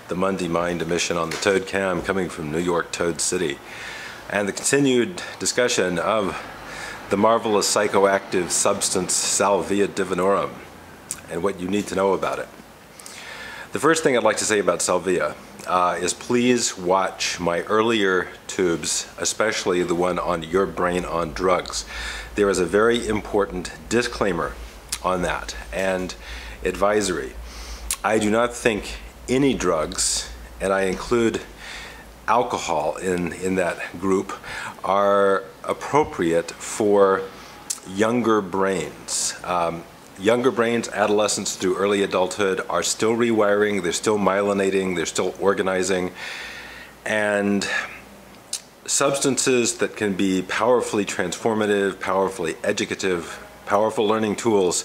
the Monday Mind emission on the Toad Cam coming from New York, Toad City, and the continued discussion of the marvelous psychoactive substance Salvia Divinorum and what you need to know about it. The first thing I'd like to say about Salvia is please watch my earlier tubes, especially the one on Your Brain on Drugs. There is a very important disclaimer on that and advisory. I do not think any drugs, and I include alcohol in that group, are appropriate for younger brains. Younger brains, adolescents through early adulthood, are still rewiring, they're still myelinating, they're still organizing, and substances that can be powerfully transformative, powerfully educative, powerful learning tools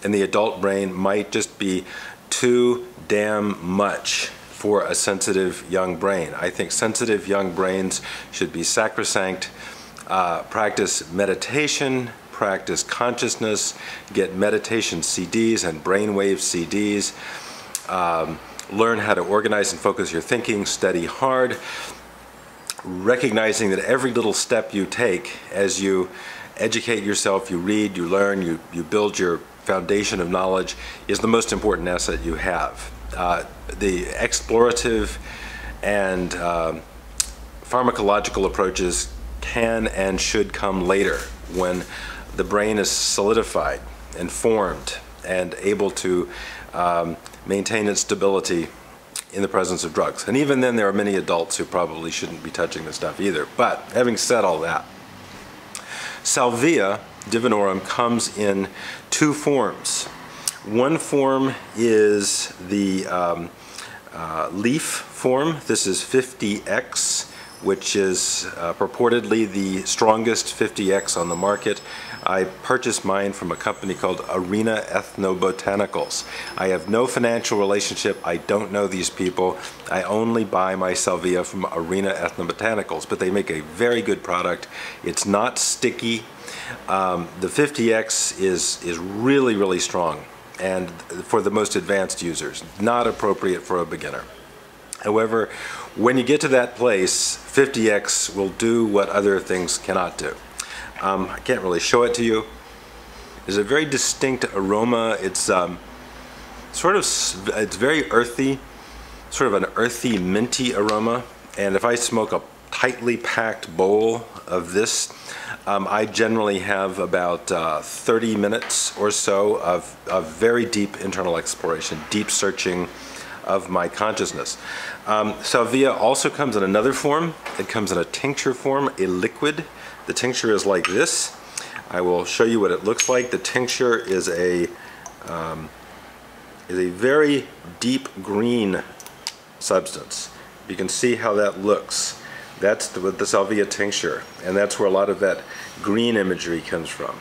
in the adult brain might just be too damn much for a sensitive young brain. I think sensitive young brains should be sacrosanct. Practice meditation, practice consciousness, get meditation CDs and brainwave CDs, learn how to organize and focus your thinking, study hard, recognizing that every little step you take as you educate yourself, you read, you learn, you build your foundation of knowledge is the most important asset you have. The explorative and pharmacological approaches can and should come later when the brain is solidified and formed and able to maintain its stability in the presence of drugs. And even then, there are many adults who probably shouldn't be touching this stuff either. But having said all that, Salvia Divinorum comes in two forms. One form is the leaf form. This is 50X, which is purportedly the strongest 50X on the market. I purchased mine from a company called Arena Ethnobotanicals. I have no financial relationship. I don't know these people. I only buy my Salvia from Arena Ethnobotanicals, but they make a very good product. It's not sticky. The 50X is really, really strong and for the most advanced users, not appropriate for a beginner. However, when you get to that place, 50X will do what other things cannot do. I can't really show it to you. There's a very distinct aroma. It's it's very earthy, sort of an earthy, minty aroma. And if I smoke a tightly packed bowl of this, I generally have about 30 minutes or so of very deep internal exploration, deep searching of my consciousness. Salvia also comes in another form. It comes in a tincture form, a liquid. The tincture is like this. I will show you what it looks like. The tincture is a very deep green substance. You can see how that looks. That's the Salvia tincture, and that's where a lot of that green imagery comes from.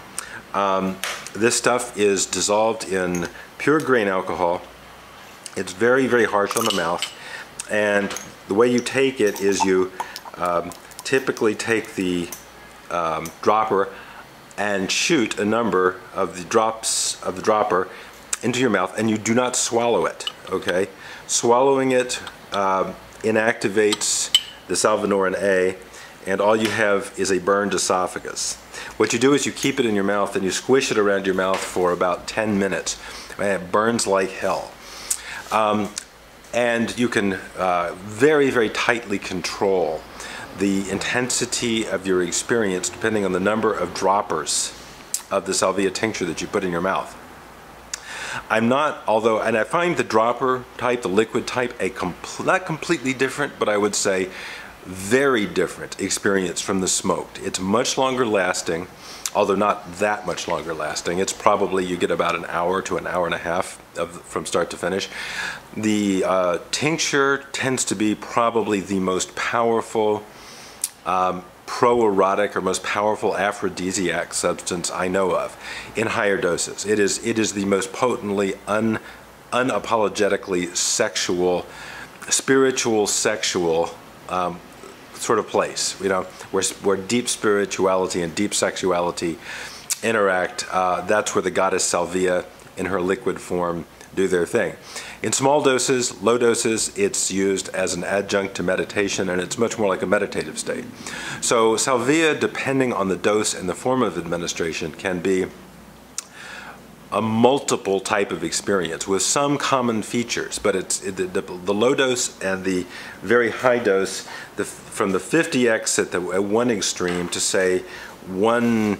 This stuff is dissolved in pure grain alcohol. It's very, very harsh on the mouth, and the way you take it is you typically take the dropper and shoot a number of the drops of the dropper into your mouth, and you do not swallow it, okay? Swallowing it inactivates the salvinorin A, and all you have is a burned esophagus. What you do is you keep it in your mouth and you squish it around your mouth for about 10 minutes, and it burns like hell. And you can very, very tightly control the intensity of your experience depending on the number of droppers of the Salvia tincture that you put in your mouth. I'm not, although, and I find the dropper type, the liquid type, not completely different, but I would say very different experience from the smoked. It's much longer lasting, although not that much longer lasting. It's probably, you get about an hour to an hour and a half from start to finish. The tincture tends to be probably the most powerful pro-erotic or most powerful aphrodisiac substance I know of in higher doses. It is the most potently, unapologetically sexual, spiritual, sexual sort of place, you know, where deep spirituality and deep sexuality interact. That's where the goddess Salvia in her liquid form do their thing. In small doses, low doses, it's used as an adjunct to meditation, and it's much more like a meditative state. So salvia, depending on the dose and the form of administration, can be a multiple type of experience with some common features, but the low dose and the very high dose, from the 50x at one extreme to say one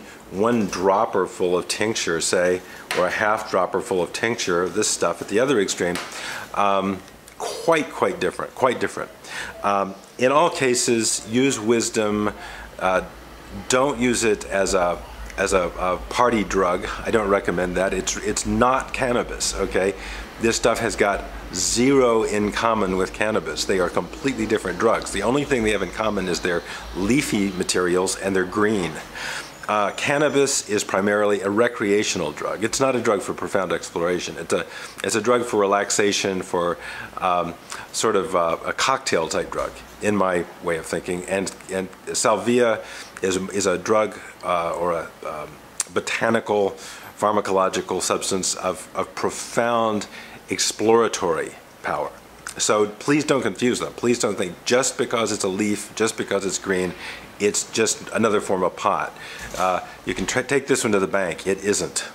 dropper full of tincture, say, or a half dropper full of tincture of this stuff at the other extreme, quite different. In all cases, use wisdom. Don't use it as a party drug. I don't recommend that. It's not cannabis, okay? This stuff has got zero in common with cannabis. They are completely different drugs. The only thing they have in common is they're leafy materials and they're green. Cannabis is primarily a recreational drug. It's not a drug for profound exploration. It's a drug for relaxation, for sort of a cocktail type drug, in my way of thinking. And salvia is a drug or a botanical pharmacological substance of profound exploratory power. So please don't confuse them. Please don't think just because it's a leaf, just because it's green, it's just another form of pot. You can take this one to the bank. It isn't.